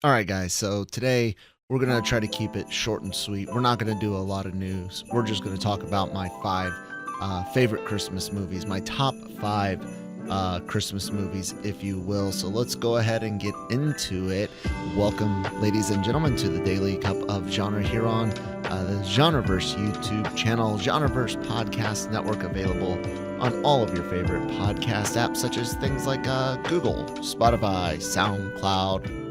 All right, guys. So today we're going to try to keep it short and sweet. We're not going to do a lot of news. We're just going to talk about my five favorite Christmas movies, my top five Christmas movies, if you will. So let's go ahead and get into it. Welcome, ladies and gentlemen, to the Daily Cup of Genre here on the Genreverse YouTube channel, Genreverse Podcast Network, available on all of your favorite podcast apps, such as things like Google, Spotify, SoundCloud.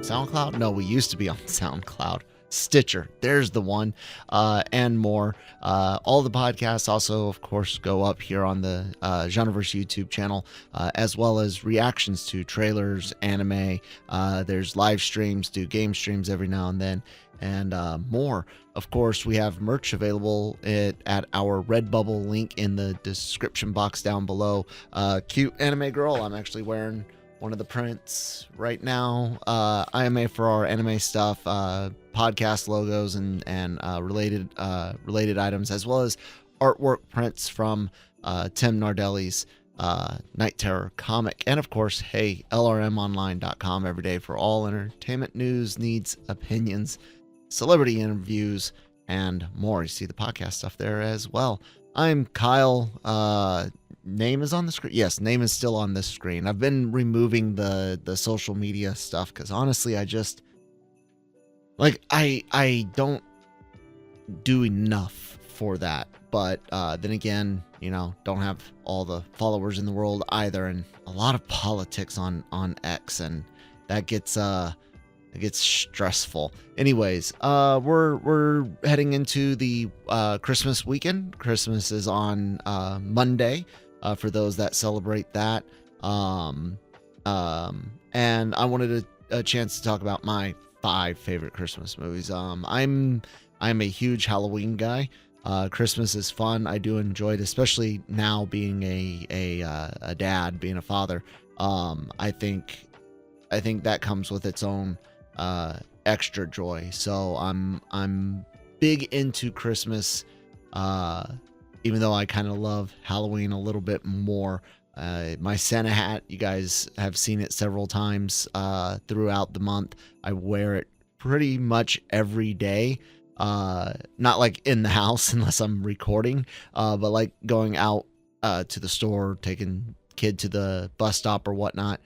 No, we used to be on SoundCloud. Stitcher, there's the one, and more. All the podcasts also, of course, go up here on the Genreverse YouTube channel, as well as reactions to trailers, anime. There's live streams, do game streams every now and then, and more. Of course, we have merch available at our Redbubble link in the description box down below. Cute anime girl. I'm actually wearing one of the prints right now. IMA for our anime stuff, podcast logos and related items, as well as artwork prints from Tim Nardelli's Night Terror comic. And of course, hey, lrmonline.com every day for all entertainment news, needs, opinions, celebrity interviews, and more. You see the podcast stuff there as well. I'm Kyle. Name is on the screen. Yes, name is still on this screen. I've been removing the social media stuff because honestly, I just I don't do enough for that. But then again, don't have all the followers in the world either, and a lot of politics on X, and that gets stressful. Anyways, we're heading into the Christmas weekend. Christmas is on Monday. For those that celebrate that. And I wanted a chance to talk about my five favorite Christmas movies. I'm a huge Halloween guy. Christmas is fun. I do enjoy it, especially now being a dad, being a father. I think that comes with its own extra joy. So I'm big into Christmas. Even though I kind of love Halloween a little bit more. My Santa hat, you guys have seen it several times throughout the month. I wear it pretty much every day. Not like in the house unless I'm recording, but like going out to the store, taking kid to the bus stop or whatnot,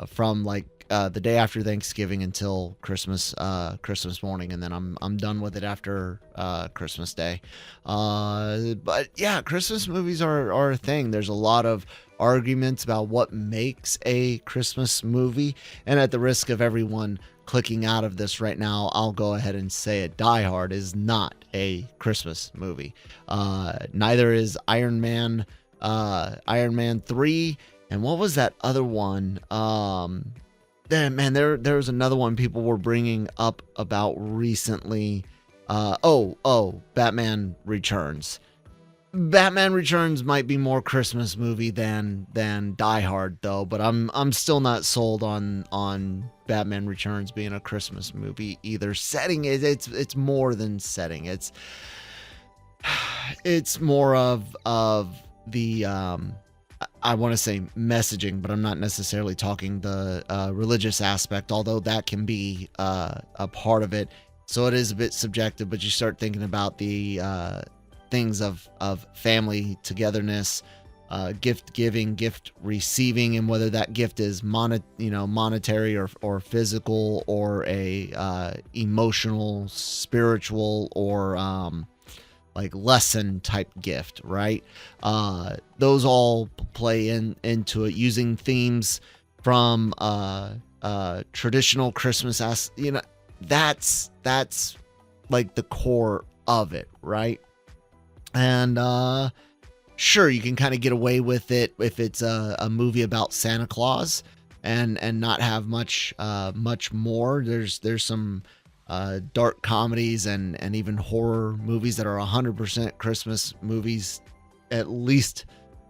from like the day after Thanksgiving until Christmas morning, and then I'm done with it after Christmas Day. But yeah, Christmas movies are a thing. There's a lot of arguments about what makes a Christmas movie, and at the risk of everyone clicking out of this right now, I'll go ahead and say it. Die Hard is not a Christmas movie. Neither is Iron Man 3, and what was that other one? There was another one people were bringing up about recently. Batman Returns. Batman Returns might be more Christmas movie than Die Hard though, but I'm still not sold on Batman Returns being a Christmas movie either. Setting it's more than setting. It's more of the I want to say messaging, but I'm not necessarily talking the religious aspect, although that can be a part of it. So it is a bit subjective, but you start thinking about the things of family togetherness, gift giving, gift receiving, and whether that gift is monetary or physical, or a emotional, spiritual, or like lesson type gift, right? Those all play into it, using themes from traditional Christmas. That's like the core of it, right? And sure, you can kind of get away with it if it's a movie about Santa Claus and not have much more. There's some dark comedies and even horror movies that are 100% Christmas movies, at least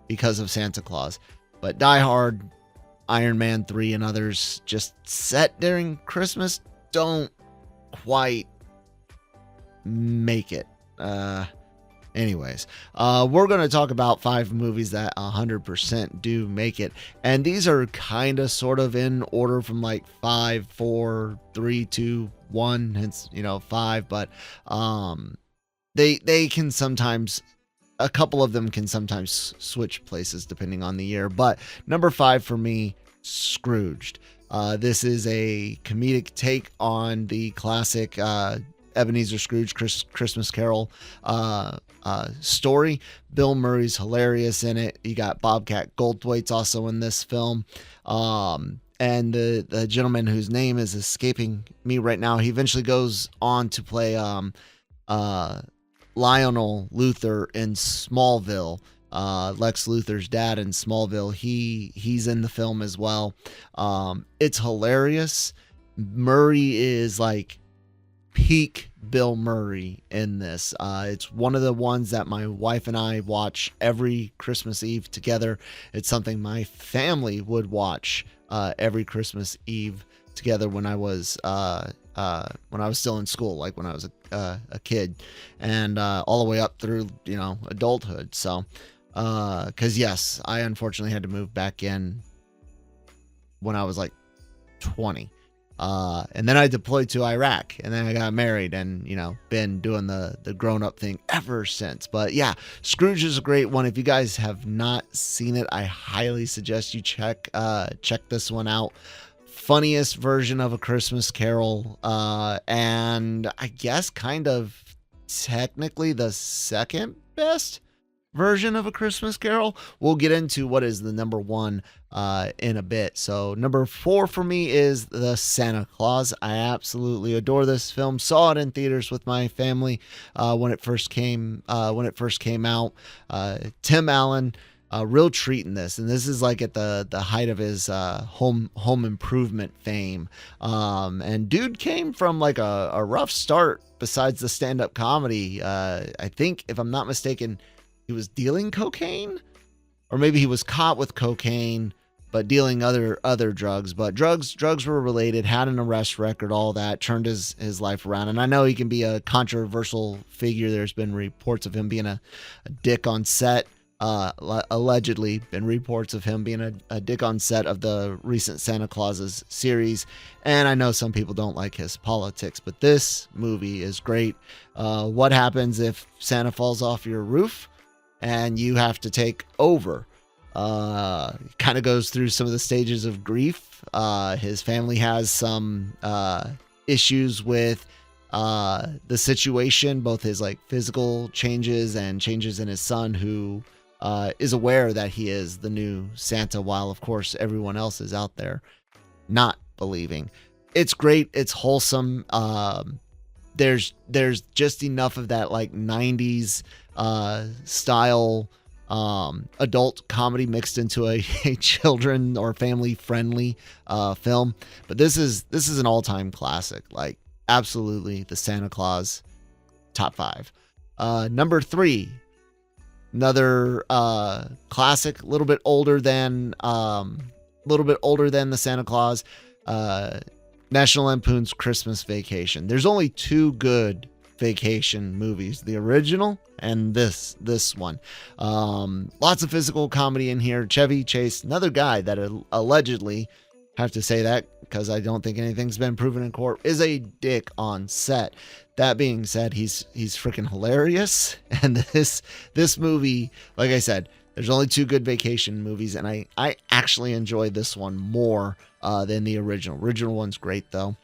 because of Santa Claus. But Die Hard, Iron Man 3, and others just set during Christmas don't quite make it. Anyways, we're going to talk about 5 movies that 100% do make it. And these are kind of sort of in order from like 5, 4, 3, 2, 1, hence, 5. But they can sometimes, a couple of them can sometimes switch places depending on the year. But number 5 for me, Scrooged. This is a comedic take on the classic Ebenezer Scrooge Christmas Carol story. Bill Murray's hilarious in it. You got Bobcat Goldthwait's also in this film. And the gentleman whose name is escaping me right now, he eventually goes on to play Lionel Luthor in Smallville. Lex Luthor's dad in Smallville. He's in the film as well. It's hilarious. Murray is like peak Bill Murray in this. It's one of the ones that my wife and I watch every Christmas Eve together. It's something my family would watch every Christmas Eve together when I was still in school, like when I was a kid, and all the way up through adulthood. So because yes, I unfortunately had to move back in when I was like 20. And then I deployed to Iraq, and then I got married, and been doing the grown-up thing ever since. But yeah, Scrooge is a great one. If you guys have not seen it, I highly suggest you check this one out. Funniest version of A Christmas Carol, and I guess kind of technically the second best version of A Christmas Carol. We'll get into what is the number 1 in a bit. So number 4 for me is The Santa Claus. I absolutely adore this film. Saw it in theaters with my family when it first came out. Tim Allen, real treat in this, and this is like at the height of his home improvement fame. And dude came from like a rough start. Besides the stand-up comedy, I think if I'm not mistaken, he was dealing cocaine, or maybe he was caught with cocaine, but dealing other drugs. But drugs were related, had an arrest record, all that, turned his life around. And I know he can be a controversial figure. There's been reports of him being a dick on set. Allegedly been reports of him being a dick on set of the recent Santa Clauses series. And I know some people don't like his politics, but this movie is great. What happens if Santa falls off your roof and you have to take over? Kind of goes through some of the stages of grief. His family has some issues with the situation, both his like physical changes and changes in his son, who is aware that he is the new Santa, while of course everyone else is out there not believing. It's great. It's wholesome. There's just enough of that like 90s style adult comedy mixed into a children or family friendly film. But this is an all-time classic. Like absolutely the Santa Claus, top 5. Number 3, another classic, a little bit older than the Santa Claus, National Lampoon's Christmas Vacation. There's only 2 good vacation movies, the original and this one. Lots of physical comedy in here. Chevy Chase, another guy that allegedly, have to say that because I don't think anything's been proven in court, is a dick on set. That being said, he's freaking hilarious. And this movie, like I said, there's only 2 good vacation movies, and I actually enjoy this one more than the original. Original one's great though.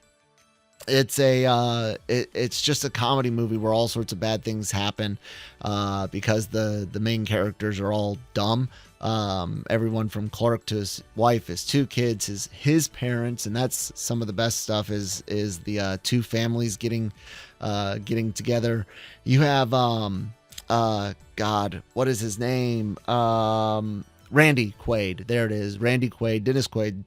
It's it's just a comedy movie where all sorts of bad things happen because the main characters are all dumb. Everyone from Clark to his wife, his 2 kids, his parents, and that's some of the best stuff is the 2 families getting together. You have God, what is his name? Randy Quaid. There it is. Randy Quaid, Dennis Quaid,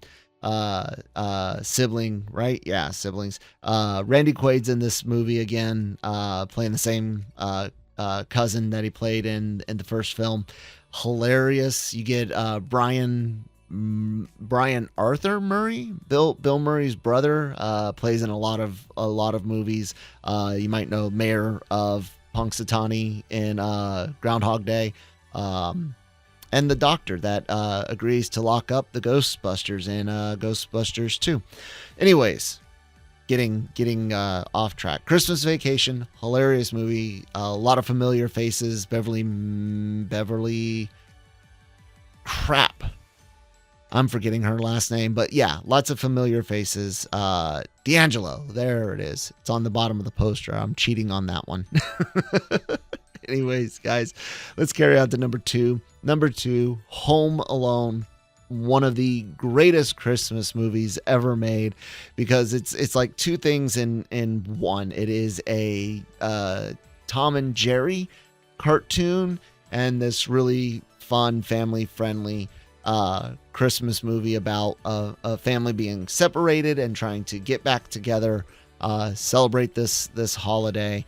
sibling, right? Yeah, siblings. Randy Quaid's in this movie again, playing the same cousin that he played in the first film. Hilarious. You get Brian Arthur Murray, Bill Murray's brother, plays in a lot of movies. You might know Mayor of Punxsutawney in Groundhog Day, and the doctor that agrees to lock up the Ghostbusters in Ghostbusters 2. Anyways, getting off track. Christmas Vacation, hilarious movie. A lot of familiar faces. Beverly. Crap. I'm forgetting her last name, but yeah, lots of familiar faces. D'Angelo, there it is. It's on the bottom of the poster. I'm cheating on that one. Anyways, guys, let's carry on to number 2. Number 2, Home Alone. One of the greatest Christmas movies ever made, because it's like two things in one. It is a Tom and Jerry cartoon and this really fun, family-friendly Christmas movie about a family being separated and trying to get back together, celebrate this holiday.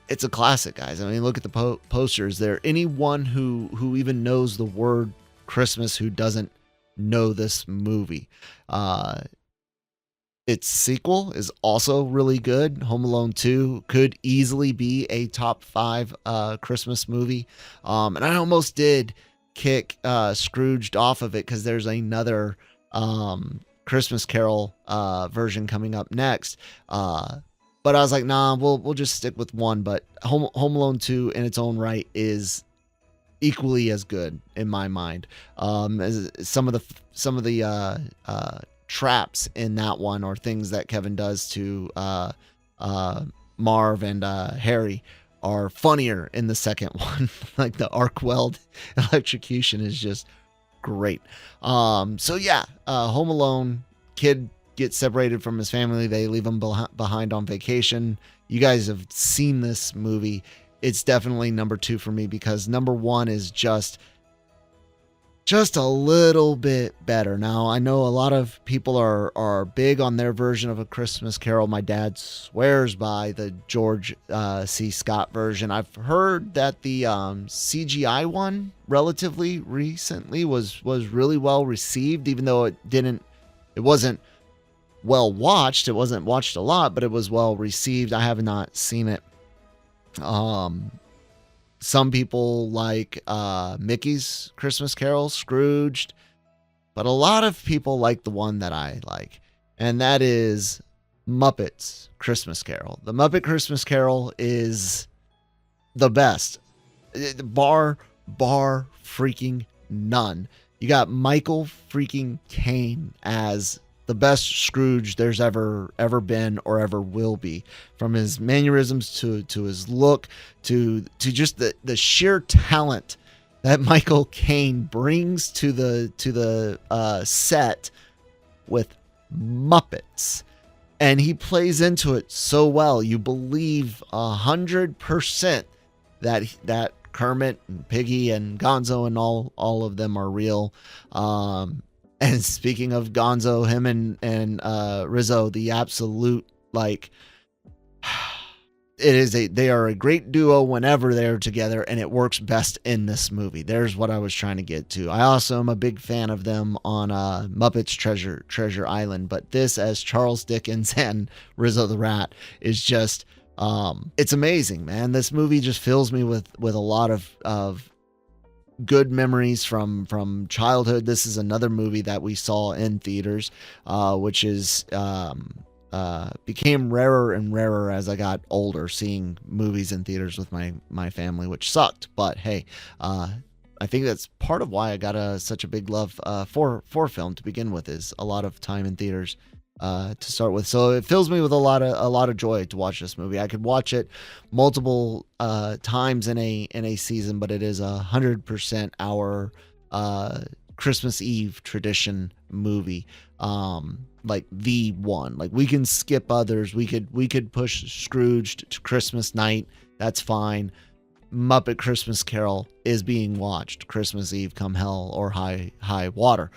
It's a classic, guys. I mean, look at the posters. There, anyone who even knows the word Christmas who doesn't know this movie. Its sequel is also really good. Home Alone 2 could easily be a top 5 Christmas movie. And I almost did kick Scrooged off of it because there's another Christmas Carol version coming up next. But I was like, nah, we'll just stick with one. But Home Alone 2 in its own right is equally as good in my mind. As some of the traps in that one, or things that Kevin does to Marv and Harry, are funnier in the second one. Like the arc weld electrocution is just great. So yeah, Home Alone, kid gets separated from his family. They leave him behind on vacation. You guys have seen this movie. It's definitely number 2 for me, because number 1 is just a little bit better. Now, I know a lot of people are big on their version of A Christmas Carol. My dad swears by the George C. Scott version. I've heard that the CGI one relatively recently was really well received, even though it wasn't well watched. It wasn't watched a lot, but it was well received. I have not seen it. Some people like Mickey's Christmas Carol, Scrooged, but a lot of people like the one that I like, and that is Muppets Christmas Carol. The Muppet Christmas Carol is the best, bar freaking none. You got Michael freaking Caine as the best Scrooge there's ever been or ever will be, from his mannerisms to his look to just the sheer talent that Michael Caine brings to the set with Muppets, and he plays into it so well. You believe 100% that Kermit and Piggy and Gonzo and all of them are real. And speaking of Gonzo, him and Rizzo, the absolute, like, they are a great duo whenever they're together, and it works best in this movie. There's what I was trying to get to. I also am a big fan of them on Muppets Treasure Island, but this as Charles Dickens and Rizzo the Rat is just, it's amazing, man. This movie just fills me with a lot of good memories from childhood. This is another movie that we saw in theaters, which is became rarer and rarer as I got older, seeing movies in theaters with my family, which sucked. But hey, I think that's part of why I got such a big love for film to begin with, is a lot of time in theaters to start with. So it fills me with a lot of joy to watch this movie. I could watch it multiple times in a season, but it is 100% our Christmas Eve tradition movie. Like the one. Like, we can skip others. We could push Scrooged to Christmas night. That's fine. Muppet Christmas Carol is being watched Christmas Eve, come hell or high water.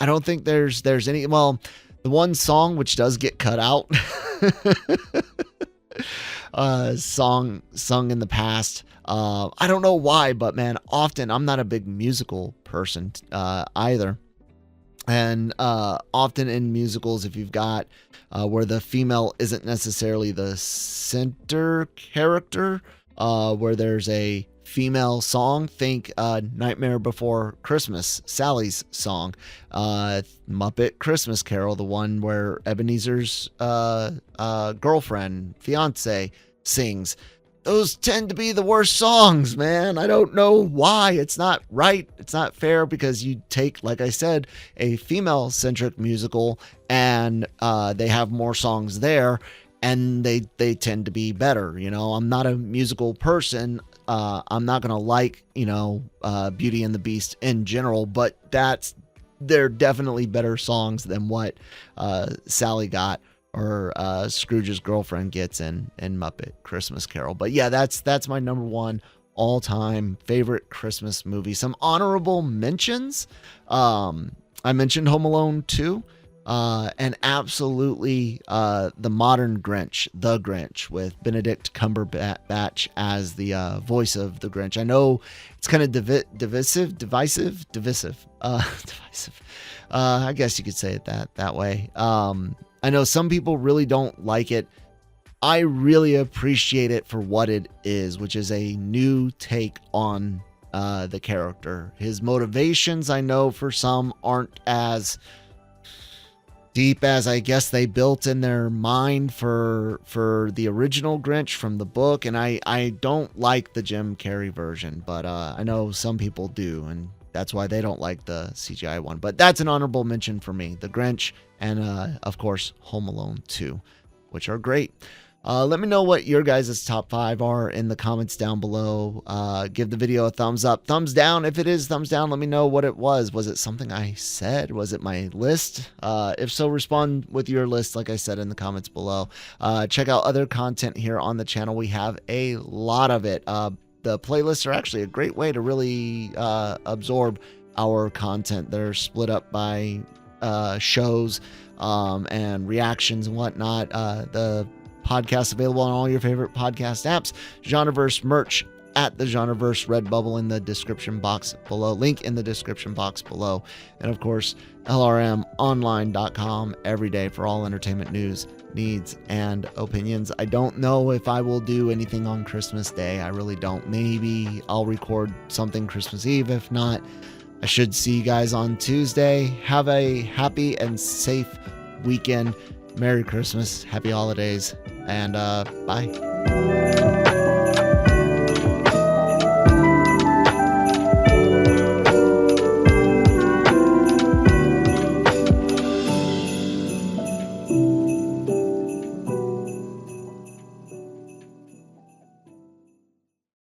I don't think there's any, well, the one song which does get cut out, sung in the past. I don't know why, but man, often I'm not a big musical person either. And often in musicals, if you've got where the female isn't necessarily the center character, where there's a female song, think Nightmare Before Christmas, Sally's song, Muppet Christmas Carol, the one where Ebenezer's girlfriend, fiance, sings. Those tend to be the worst songs, man. I don't know why. It's not right. It's not fair, because you take, like I said, a female-centric musical and they have more songs there, and they tend to be better. You know, I'm not a musical person. I'm not going to like, Beauty and the Beast in general, but they're definitely better songs than what Sally got, or Scrooge's girlfriend gets in Muppet Christmas Carol. But yeah, that's my number one all-time favorite Christmas movie. Some honorable mentions. I mentioned Home Alone 2, and absolutely the modern Grinch, The Grinch, with Benedict Cumberbatch as the voice of the Grinch. I know it's kind of divisive. I guess you could say it that way. I know some people really don't like it. I really appreciate it for what it is, which is a new take on the character. His motivations, I know for some, aren't as deep as I guess they built in their mind for the original Grinch from the book. And I don't like the Jim Carrey version, but I know some people do, and that's why they don't like the CGI one. But that's an honorable mention for me. The Grinch and, of course, Home Alone 2, which are great. Let me know what your guys' top 5 are in the comments down below. Give the video a thumbs up, thumbs down. If it is thumbs down, let me know what it was. Was it something I said? Was it my list? If so, respond with your list, like I said, in the comments below. Check out other content here on the channel. We have a lot of it. The playlists are actually a great way to really absorb our content. They're split up by shows and reactions and whatnot. The podcast available on all your favorite podcast apps. Genreverse merch at the Genreverse Redbubble in the description box below. Link in the description box below. And of course, LRMonline.com every day for all entertainment news, needs, and opinions. I don't know if I will do anything on Christmas Day. I really don't. Maybe I'll record something Christmas Eve. If not, I should see you guys on Tuesday. Have a happy and safe weekend. Merry Christmas, happy holidays, and bye.